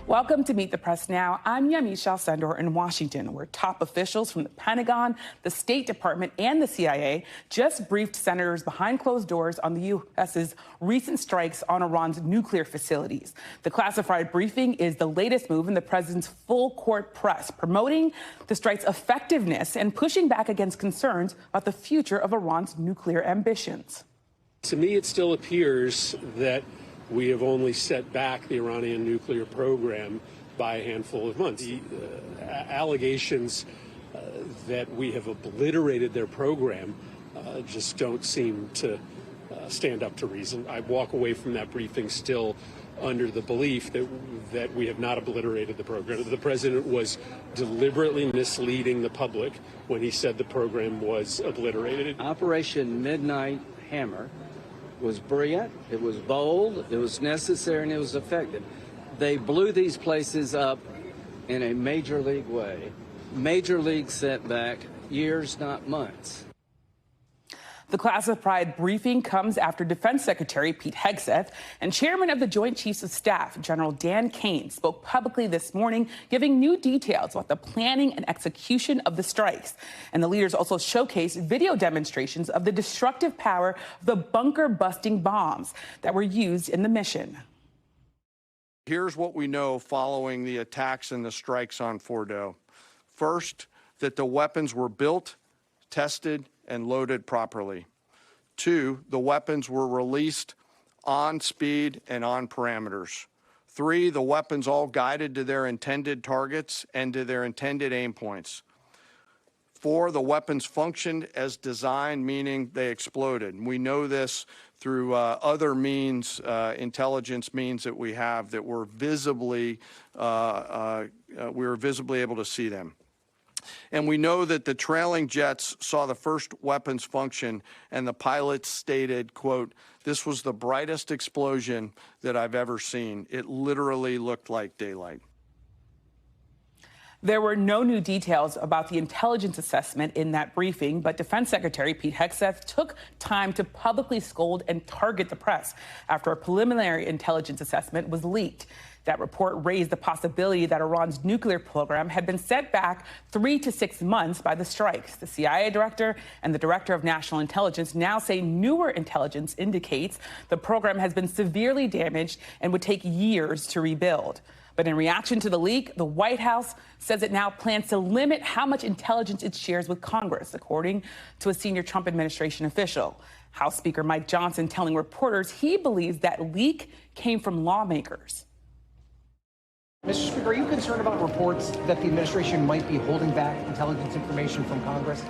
Welcome to Meet the Press Now. I'm Yamiche Alcindor in Washington, where top officials from the Pentagon, the State Department, and the CIA just briefed senators behind closed doors on the U.S.'s recent strikes on Iran's nuclear facilities. The classified briefing is the latest move in the president's full-court press, promoting the strike's effectiveness and pushing back against concerns about the future of Iran's nuclear ambitions. To me, it still appears that we have only set back the Iranian nuclear program by a handful of months. The allegations that we have obliterated their program just don't seem to stand up to reason. I walk away from that briefing still under the belief that we have not obliterated the program. The president was deliberately misleading the public when he said the program was obliterated. Operation Midnight Hammer was brilliant, it was bold, it was necessary, and it was effective. They blew these places up in a major league way. Major league setback, years, not months. The classified briefing comes after Defense Secretary Pete Hegseth and Chairman of the Joint Chiefs of Staff, General Dan Kane, spoke publicly this morning, giving new details about the planning and execution of the strikes. And the leaders also showcased video demonstrations of the destructive power of the bunker-busting bombs that were used in the mission. Here's what we know following the attacks and the strikes on Fordo. First, that the weapons were built, tested, and loaded properly. 2, the weapons were released on speed and on parameters. 3, the weapons all guided to their intended targets and to their intended aim points. 4, the weapons functioned as designed, meaning they exploded. We know this through other means, intelligence means that we have that were visibly, we were visibly able to see them. And we know that the trailing jets saw the first weapons function, and the pilots stated, quote, "This was the brightest explosion that I've ever seen. It literally looked like daylight." There were no new details about the intelligence assessment in that briefing, but Defense Secretary Pete Hegseth took time to publicly scold and target the press after a preliminary intelligence assessment was leaked. That report raised the possibility that Iran's nuclear program had been set back 3 to 6 months by the strikes. The CIA director and the director of national intelligence now say newer intelligence indicates the program has been severely damaged and would take years to rebuild. But in reaction to the leak, the White House says it now plans to limit how much intelligence it shares with Congress, according to a senior Trump administration official. House Speaker Mike Johnson telling reporters he believes that leak came from lawmakers. Mr. Speaker, are you concerned about reports that the administration might be holding back intelligence information from Congress?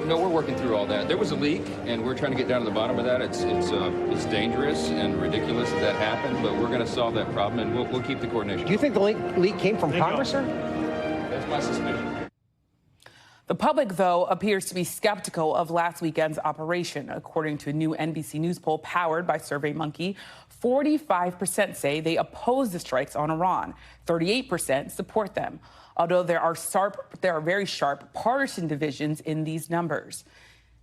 No, we're working through all that. There was a leak, and we're trying to get down to the bottom of that. It's dangerous and ridiculous that happened, but we're going to solve that problem, and we'll keep the coordination. Do you think the leak came from Congress, sir? That's my suspicion. The public, though, appears to be skeptical of last weekend's operation. According to a new NBC News poll powered by SurveyMonkey, 45% say they oppose the strikes on Iran. 38% support them, although there are very sharp partisan divisions in these numbers.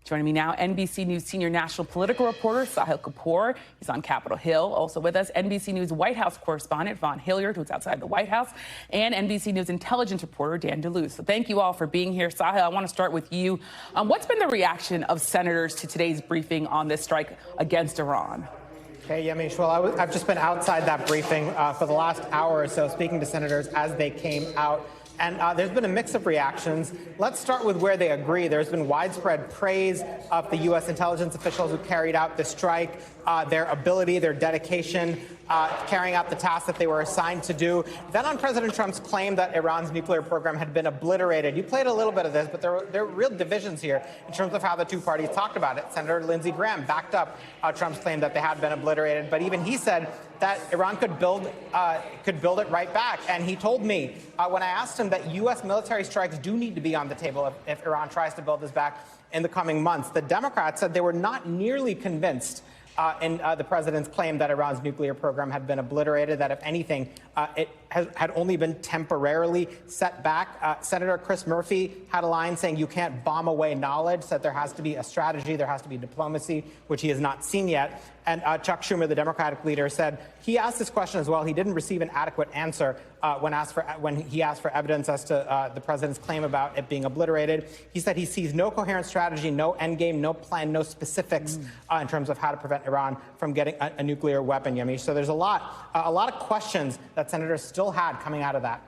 Joining me now, NBC News senior national political reporter Sahil Kapur. He's on Capitol Hill. Also with us, NBC News White House correspondent Vaughn Hillyard, who's outside the White House, and NBC News intelligence reporter Dan Luce. So thank you all for being here. Sahil, I want to start with you. What's been the reaction of senators to today's briefing on this strike against Iran? Hey, Yamiche. Well, I've just been outside that briefing for the last hour or so, speaking to senators as they came out. And there's been a mix of reactions. Let's start with where they agree. There's been widespread praise of the U.S. intelligence officials who carried out the strike, their ability, their dedication, carrying out the task that they were assigned to do. Then on President Trump's claim that Iran's nuclear program had been obliterated. You played a little bit of this, but there are real divisions here in terms of how the two parties talked about it. Senator Lindsey Graham backed up Trump's claim that they had been obliterated, but even he said that Iran could build it right back. And he told me when I asked him that U.S. military strikes do need to be on the table if Iran tries to build this back in the coming months. The Democrats said they were not nearly convinced in the president's claim that Iran's nuclear program had been obliterated, that if anything, it had only been temporarily set back. Senator Chris Murphy had a line saying you can't bomb away knowledge, said there has to be a strategy, there has to be diplomacy, which he has not seen yet. And Chuck Schumer, the Democratic leader, said he asked this question as well. He didn't receive an adequate answer when he asked for evidence as to the president's claim about it being obliterated. He said he sees no coherent strategy, no endgame, no plan, no specifics in terms of how to prevent Iran from getting a nuclear weapon, Yamiche. So there's a lot of questions that senators still had coming out of that.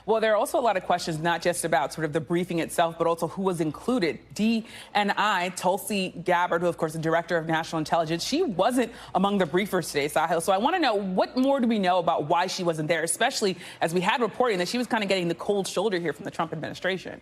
Well, there are also a lot of questions, not just about sort of the briefing itself, but also who was included. DNI, Tulsi Gabbard, who, of course, the director of national intelligence, she wasn't among the briefers today, Sahil. So I want to know, what more do we know about why she wasn't there, especially as we had reporting that she was kind of getting the cold shoulder here from the Trump administration?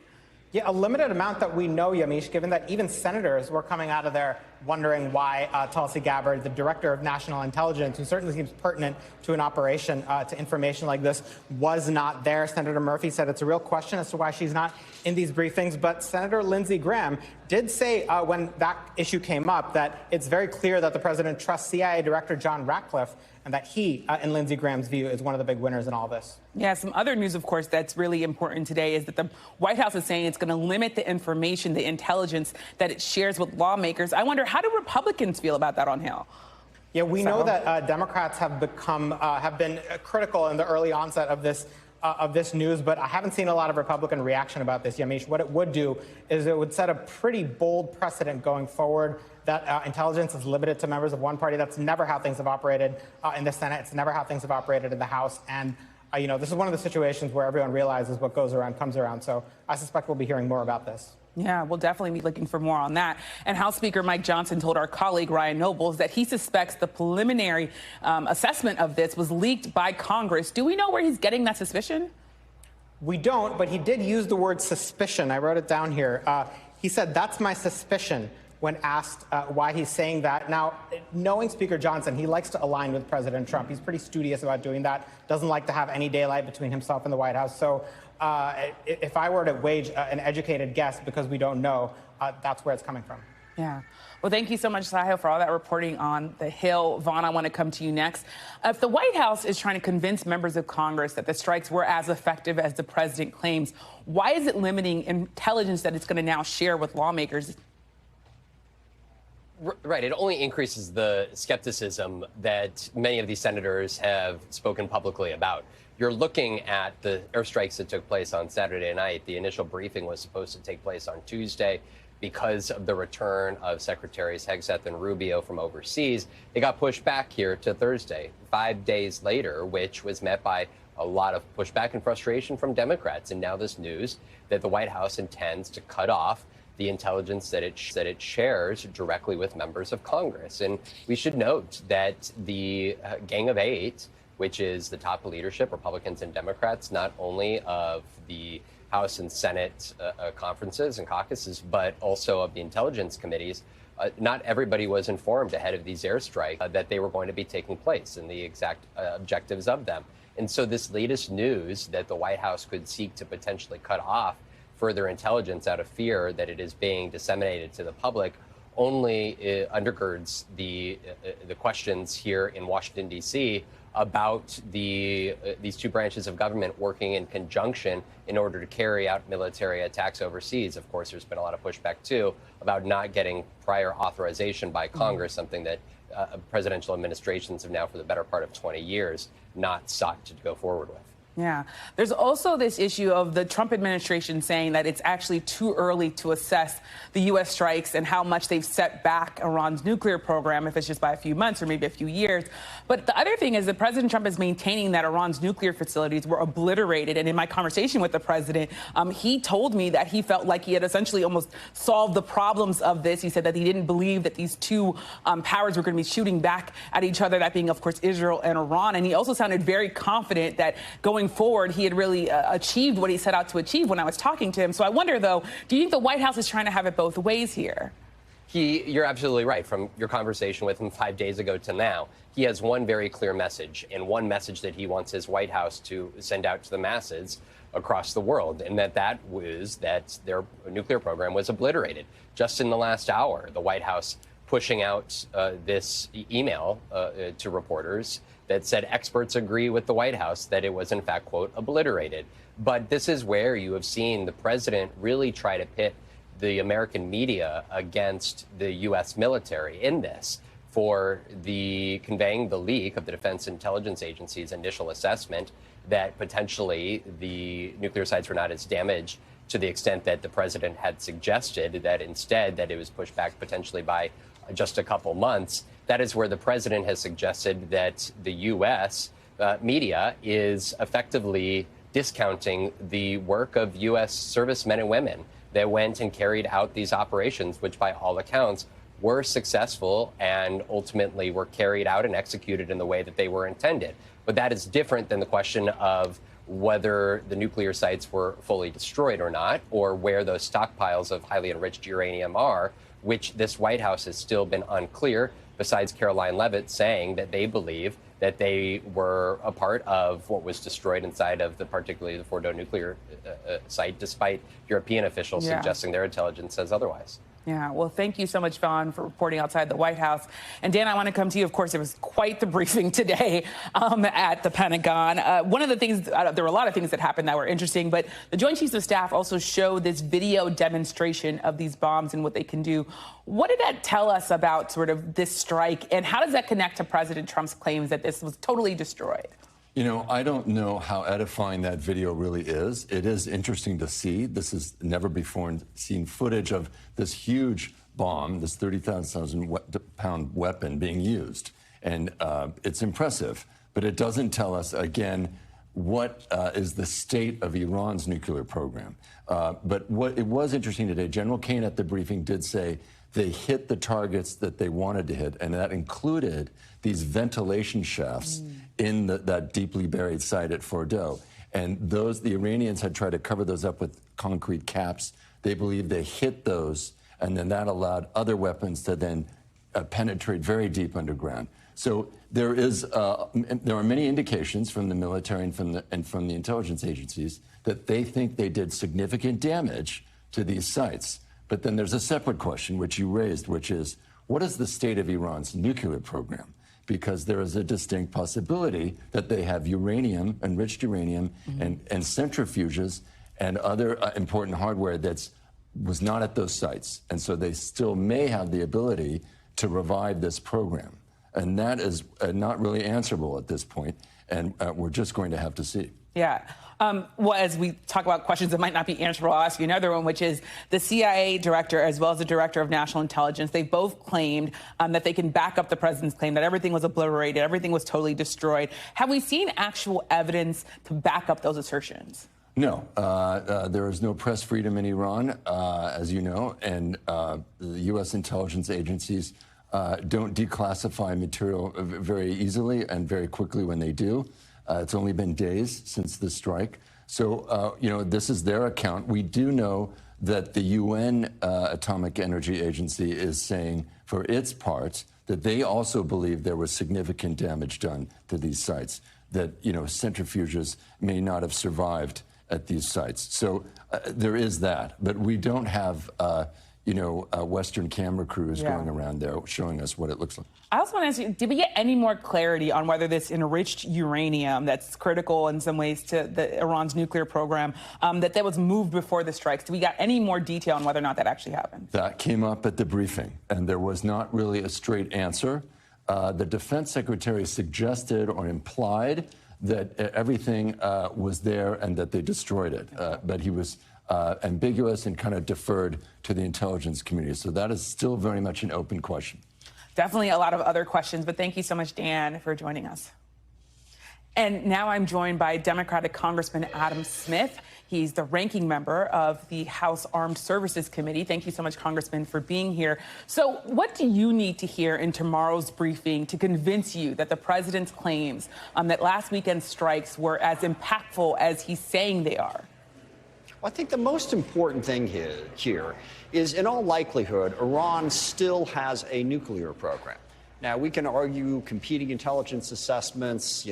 Yeah, a limited amount that we know, Yamiche, given that even senators were coming out of there wondering why Tulsi Gabbard, the director of national intelligence, who certainly seems pertinent to an operation, to information like this, was not there. Senator Murphy said it's a real question as to why she's not in these briefings. But Senator Lindsey Graham did say when that issue came up that it's very clear that the president trusts CIA Director John Ratcliffe, and that he, in Lindsey Graham's view, is one of the big winners in all this. Yeah, some other news, of course, that's really important today is that the White House is saying it's going to limit the information, the intelligence that it shares with lawmakers. I wonder, how do Republicans feel about that on Hill? Yeah, we know that Democrats have been critical in the early onset of this news, but I haven't seen a lot of Republican reaction about this, Yamiche. What it would do is it would set a pretty bold precedent going forward that intelligence is limited to members of one party. That's never how things have operated in the Senate. It's never how things have operated in the House. And, this is one of the situations where everyone realizes what goes around comes around. So I suspect we'll be hearing more about this. Yeah, we'll definitely be looking for more on that. And House Speaker Mike Johnson told our colleague Ryan Nobles that he suspects the preliminary assessment of this was leaked by Congress. Do we know where he's getting that suspicion? We don't, but he did use the word suspicion. I wrote it down here. He said, "That's my suspicion," when asked why he's saying that. Now, knowing Speaker Johnson, he likes to align with President Trump. He's pretty studious about doing that, doesn't like to have any daylight between himself and the White House. So if I were to wage an educated guess, because we don't know, that's where it's coming from. Yeah. Well, thank you so much, Sahil, for all that reporting on the Hill. Vaughn, I want to come to you next. If the White House is trying to convince members of Congress that the strikes were as effective as the president claims, why is it limiting intelligence that it's going to now share with lawmakers? Right. It only increases the skepticism that many of these senators have spoken publicly about. You're looking at the airstrikes that took place on Saturday night. The initial briefing was supposed to take place on Tuesday. Because of the return of Secretaries Hegseth and Rubio from overseas, it got pushed back here to Thursday, 5 days later, which was met by a lot of pushback and frustration from Democrats. And now this news that the White House intends to cut off the intelligence that it shares directly with members of Congress. And we should note that the Gang of Eight, which is the top leadership, Republicans and Democrats, not only of the House and Senate conferences and caucuses, but also of the intelligence committees. Not everybody was informed ahead of these airstrikes that they were going to be taking place and the exact objectives of them. And so this latest news that the White House could seek to potentially cut off further intelligence out of fear that it is being disseminated to the public only undergirds the questions here in Washington, D.C. about these two branches of government working in conjunction in order to carry out military attacks overseas. Of course, there's been a lot of pushback, too, about not getting prior authorization by Congress, something that presidential administrations have now, for the better part of 20 years, not sought to go forward with. Yeah. There's also this issue of the Trump administration saying that it's actually too early to assess the U.S. strikes and how much they've set back Iran's nuclear program, if it's just by a few months or maybe a few years. But the other thing is that President Trump is maintaining that Iran's nuclear facilities were obliterated. And in my conversation with the president, he told me that he felt like he had essentially almost solved the problems of this. He said that he didn't believe that these two powers were going to be shooting back at each other, that being, of course, Israel and Iran. And he also sounded very confident that going forward, he had really achieved what he set out to achieve when I was talking to him. So I wonder, though, do you think the White House is trying to have it both ways here? You're absolutely right. From your conversation with him 5 days ago to now, he has one very clear message, and one message that he wants his White House to send out to the masses across the world, and that was that their nuclear program was obliterated. Just in the last hour, the White House pushing out this email to reporters that said experts agree with the White House that it was, in fact, quote, obliterated. But this is where you have seen the president really try to pit the American media against the U.S. military in this for the conveying the leak of the Defense Intelligence Agency's initial assessment that potentially the nuclear sites were not as damaged to the extent that the president had suggested, that instead that it was pushed back potentially by just a couple months. That is where the president has suggested that the U.S. Media is effectively discounting the work of U.S. servicemen and women that went and carried out these operations, which by all accounts were successful and ultimately were carried out and executed in the way that they were intended. But that is different than the question of whether the nuclear sites were fully destroyed or not, or where those stockpiles of highly enriched uranium are, which this White House has still been unclear, besides Caroline Leavitt saying that they believe that they were a part of what was destroyed inside of particularly the Fordo nuclear site, despite European officials suggesting their intelligence says otherwise. Yeah, well, thank you so much, Vaughn, for reporting outside the White House. And Dan, I want to come to you. Of course, it was quite the briefing today at the Pentagon. One of the things, there were a lot of things that happened that were interesting, but the Joint Chiefs of Staff also showed this video demonstration of these bombs and what they can do. What did that tell us about sort of this strike, and how does that connect to President Trump's claims that this was totally destroyed? You know, I don't know how edifying that video really is. It is interesting to see. This is never before seen footage of this huge bomb, this 30,000-pound weapon being used. And it's impressive, but it doesn't tell us, again, what is the state of Iran's nuclear program. But what it was interesting today, General Kane at the briefing did say they hit the targets that they wanted to hit, and that included these ventilation shafts in that deeply buried site at Fordo. And the Iranians had tried to cover those up with concrete caps. They believe they hit those, and then that allowed other weapons to then penetrate very deep underground. So there are many indications from the military and from the intelligence agencies that they think they did significant damage to these sites. But then there's a separate question, which you raised, which is, what is the state of Iran's nuclear program? Because there is a distinct possibility that they have uranium, enriched uranium, and centrifuges and other important hardware that was not at those sites. And so they still may have the ability to revive this program. And that is not really answerable at this point, and we're just going to have to see. Yeah. Well, as we talk about questions that might not be answerable, I'll ask you another one, which is the CIA director as well as the director of national intelligence. They both claimed that they can back up the president's claim that everything was obliterated, everything was totally destroyed. Have we seen actual evidence to back up those assertions? No. There is no press freedom in Iran, as you know, and the U.S. intelligence agencies don't declassify material very easily and very quickly when they do. It's only been days since the strike. So, you know, this is their account. We do know that the UN Atomic Energy Agency is saying, for its part, that they also believe there was significant damage done to these sites, that, you know, centrifuges may not have survived at these sites. So there is that. But we don't have, Western camera crews going around there showing us what it looks like. I also want to ask you, did we get any more clarity on whether this enriched uranium that's critical in some ways to Iran's nuclear program, that was moved before the strikes? Did we got any more detail on whether or not that actually happened? That came up at the briefing, and there was not really a straight answer. The defense secretary suggested or implied that everything was there and that they destroyed it, but he was ambiguous and kind of deferred to the intelligence community. So that is still very much an open question. Definitely a lot of other questions, but thank you so much, Dan, for joining us. And now I'm joined by Democratic Congressman Adam Smith. He's the ranking member of the House Armed Services Committee. Thank you so much, Congressman, for being here. So what do you need to hear in tomorrow's briefing to convince you that the president's claims that last weekend's strikes were as impactful as he's saying they are? Well, I think the most important thing here is, in all likelihood, Iran still has a nuclear program. Now, we can argue competing intelligence assessments,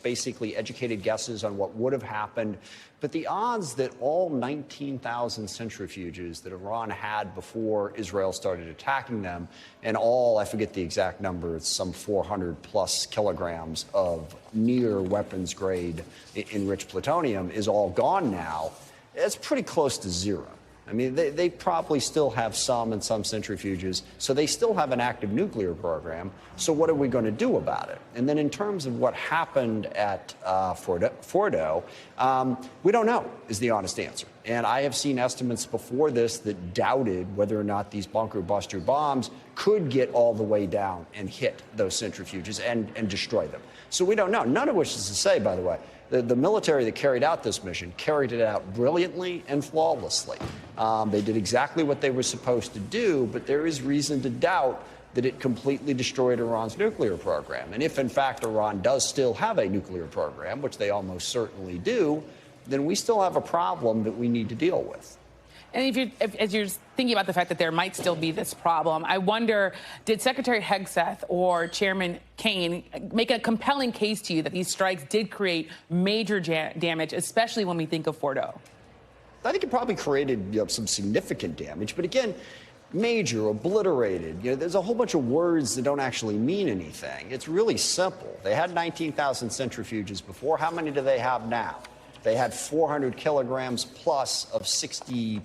basically educated guesses on what would have happened. But the odds that all 19,000 centrifuges that Iran had before Israel started attacking them, and all, I forget the exact number, it's some 400 plus kilograms of near weapons grade enriched plutonium is all gone now, it's pretty close to zero. I mean, they probably still have some in some centrifuges, so they still have an active nuclear program. So what are we going to do about it? And then in terms of what happened at Fordo, we don't know is the honest answer. And I have seen estimates before this that doubted whether or not these bunker buster bombs could get all the way down and hit those centrifuges and destroy them. So we don't know. None of which is to say, by the way, the military that carried out this mission carried it out brilliantly and flawlessly. They did exactly what they were supposed to do, but there is reason to doubt that it completely destroyed Iran's nuclear program. And if, in fact, Iran does still have a nuclear program, which they almost certainly do, then we still have a problem that we need to deal with. And as you're thinking about the fact that there might still be this problem, I wonder, did Secretary Hegseth or Chairman Kaine make a compelling case to you that these strikes did create major damage, especially when we think of Fordo? I think it probably created some significant damage. But again, major, obliterated, there's a whole bunch of words that don't actually mean anything. It's really simple. They had 19,000 centrifuges before. How many do they have now? They had 400 kilograms plus of 60+%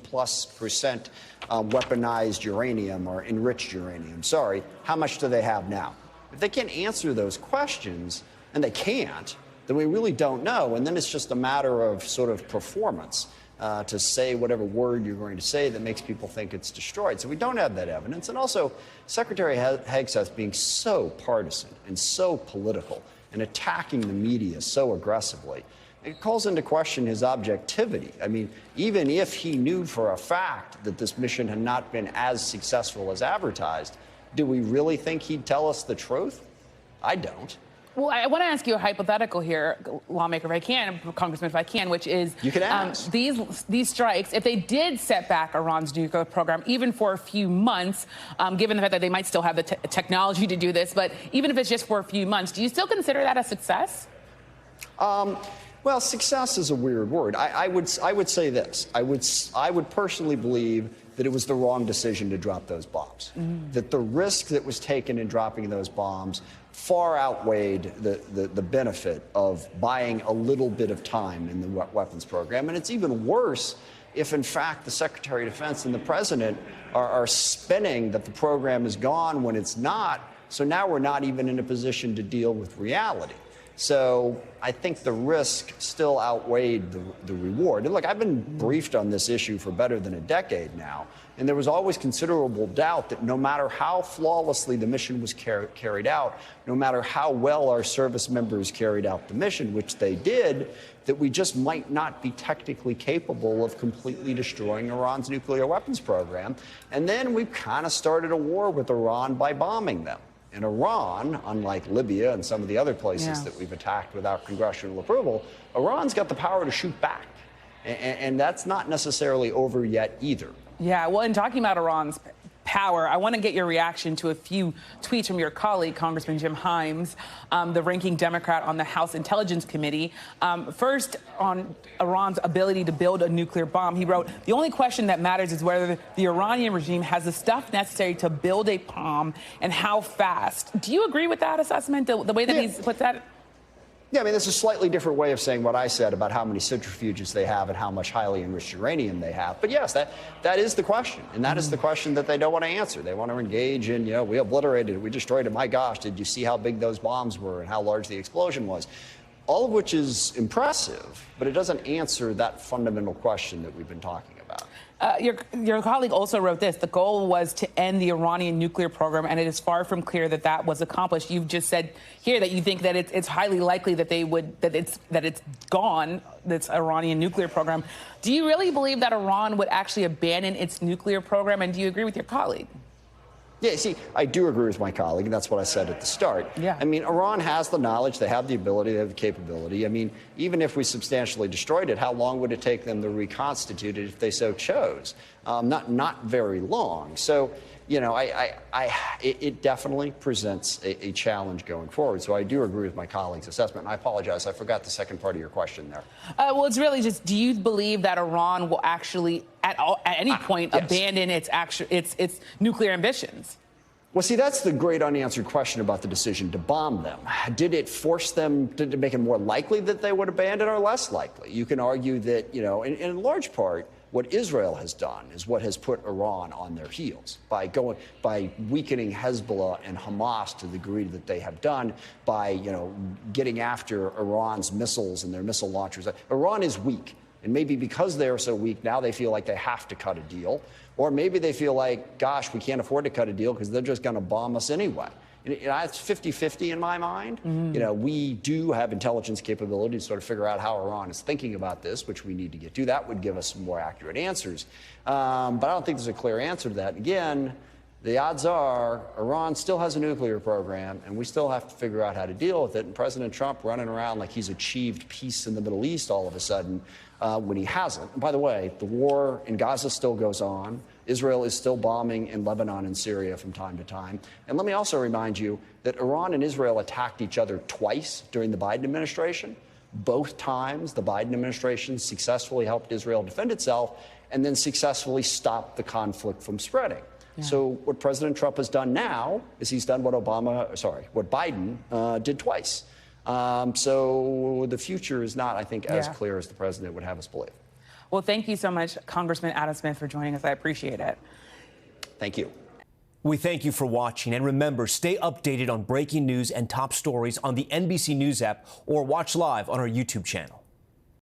weaponized uranium or enriched uranium. Sorry, how much do they have now? If they can't answer those questions, and they can't, then we really don't know. And then it's just a matter of sort of performance to say whatever word you're going to say that makes people think it's destroyed. So we don't have that evidence. And also, Secretary Hegseth being so partisan and so political and attacking the media so aggressively, it calls into question his objectivity. I mean, even if he knew for a fact that this mission had not been as successful as advertised, do we really think he'd tell us the truth? I don't. Well, I want to ask you a hypothetical here, lawmaker, if I can, Congressman, if I can, which is you can ask. These strikes, if they did set back Iran's nuclear program, even for a few months, given the fact that they might still have the technology to do this, but even if it's just for a few months, do you still consider that a success? Well, success is a weird word. I would say this. I would personally believe that it was the wrong decision to drop those bombs. That the risk that was taken in dropping those bombs far outweighed the benefit of buying a little bit of time in the weapons program. And it's even worse if, in fact, the Secretary of Defense and the President are spinning that the program is gone when it's not. So now we're not even in a position to deal with reality. So I think the risk still outweighed the reward. And look, I've been briefed on this issue for better than a decade now, and there was always considerable doubt that no matter how flawlessly the mission was carried out, no matter how well our service members carried out the mission, which they did, that we just might not be technically capable of completely destroying Iran's nuclear weapons program. And then we kind of started a war with Iran by bombing them. And Iran, unlike Libya and some of the other places that we've attacked without congressional approval, Iran's got the power to shoot back. And that's not necessarily over yet either. Yeah, well, in talking about Iran's power, I want to get your reaction to a few tweets from your colleague, Congressman Jim Himes, the ranking Democrat on the House Intelligence Committee. First, on Iran's ability to build a nuclear bomb, he wrote, "The only question that matters is whether the Iranian regime has the stuff necessary to build a bomb and how fast." Do you agree with that assessment, the way that he's put that? Yeah, I mean, that's a slightly different way of saying what I said about how many centrifuges they have and how much highly enriched uranium they have. But yes, that is the question. And that is the question that they don't want to answer. They want to engage in, we obliterated it, we destroyed it. My gosh, did you see how big those bombs were and how large the explosion was? All of which is impressive, but it doesn't answer that fundamental question that we've been talking about. Your colleague also wrote this: the goal was to end the Iranian nuclear program, and it is far from clear that that was accomplished. You've just said here that you think that it's highly likely that it's gone, this Iranian nuclear program. Do you really believe that Iran would actually abandon its nuclear program, and do you agree with your colleague? Yeah, see, I do agree with my colleague, and that's what I said at the start. Yeah. I mean, Iran has the knowledge, they have the ability, they have the capability. I mean, even if we substantially destroyed it, how long would it take them to reconstitute it if they so chose? Not very long. So, you know, it definitely presents a challenge going forward. So I do agree with my colleague's assessment. And I apologize, I forgot the second part of your question there. Well, it's really just, do you believe that Iran will actually, at any point, yes. abandon its nuclear ambitions? Well, see, that's the great unanswered question about the decision to bomb them. Did it force them, did it make it more likely that they would abandon or less likely? You can argue that, you know, in large part, what Israel has done is what has put Iran on their heels by weakening Hezbollah and Hamas to the degree that they have done, by, you know, getting after Iran's missiles and their missile launchers. Iran is weak. And maybe because they're so weak, now they feel like they have to cut a deal. Or maybe they feel like, gosh, we can't afford to cut a deal because they're just going to bomb us anyway. You know, it's 50-50 in my mind. Mm-hmm. You know, we do have intelligence capability to sort of figure out how Iran is thinking about this, which we need to get to. That would give us some more accurate answers. But I don't think there's a clear answer to that. Again, the odds are Iran still has a nuclear program, and we still have to figure out how to deal with it. And President Trump running around like he's achieved peace in the Middle East all of a sudden, when he hasn't. And by the way, the war in Gaza still goes on. Israel is still bombing in Lebanon and Syria from time to time. And let me also remind you that Iran and Israel attacked each other twice during the Biden administration. Both times, the Biden administration successfully helped Israel defend itself and then successfully stopped the conflict from spreading. Yeah. So what President Trump has done now is he's done what Biden did twice. So the future is not, I think, as clear as the president would have us believe. Well, thank you so much, Congressman Adam Smith, for joining us. I appreciate it. Thank you. We thank you for watching. And remember, stay updated on breaking news and top stories on the NBC News app or watch live on our YouTube channel.